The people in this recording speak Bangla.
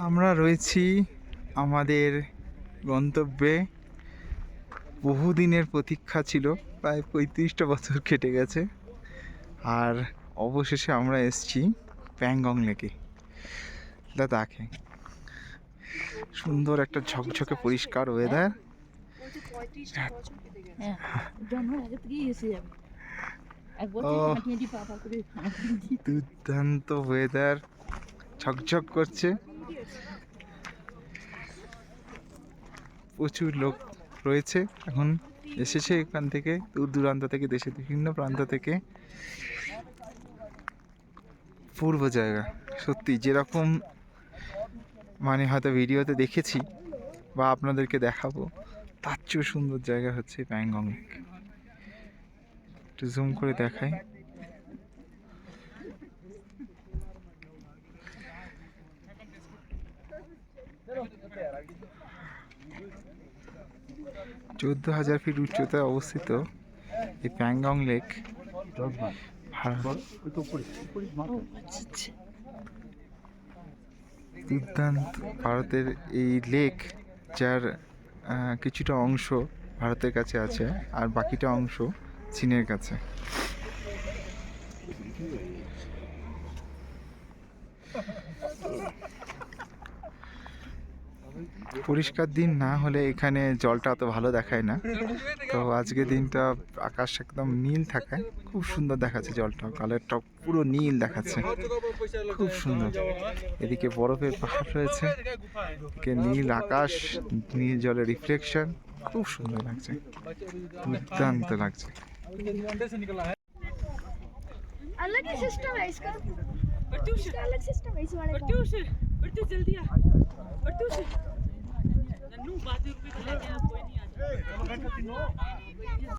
আমরা রয়েছি আমাদের গন্তব্যে। বহুদিনের প্রতীক্ষা ছিল, প্রায় 35টা বছর কেটে গেছে, আর অবশেষে আমরা এসেছি প্যাংগং লেকে। দেখে সুন্দর একটা ঝকঝকে পরিষ্কার ওয়েদার, দুর্দান্ত ওয়েদার, ঝকঝক করছে। প্রচুর লোক রয়েছে, এখন এসেছে এখান থেকে দূর দূরান্ত থেকে, দেশের বিভিন্ন প্রান্ত থেকে। পূর্ব জায়গা সত্যি যেরকম মানে হয়তো ভিডিওতে দেখেছি বা আপনাদেরকে দেখাবো, তার চেয়েও সুন্দর জায়গা হচ্ছে প্যাংগং লেক। একটু জুম করে দেখাই। চোদ্দ 1000 ফিট উচ্চতায় অবস্থিত এই প্যাংগং লেক দুর্দান্ত। ভারতের এই লেক, যার কিছুটা অংশ ভারতের কাছে আছে আর বাকিটা অংশ চীনের কাছে। পরিষ্কার দিন না হলে এখানে জলটা অত ভালো দেখায় না, তো আজকে দিনটা আকাশ একদম নীল থাকায় খুব সুন্দর দেখাচ্ছে, জলটা কালারটা পুরো নীল দেখাচ্ছে, খুব সুন্দর। এদিকে বরফের পাহাড় রয়েছে, এদিকে নীল আকাশ, নীল জলের রিফ্লেকশন, খুব সুন্দর লাগছে, দুর্দান্ত লাগছে। अलग ही सिस्टम है इसका अलग सिस्टम है इस वाले का। जल्दी आ नन्नू बात पे तो लेके आप कोई नहीं आ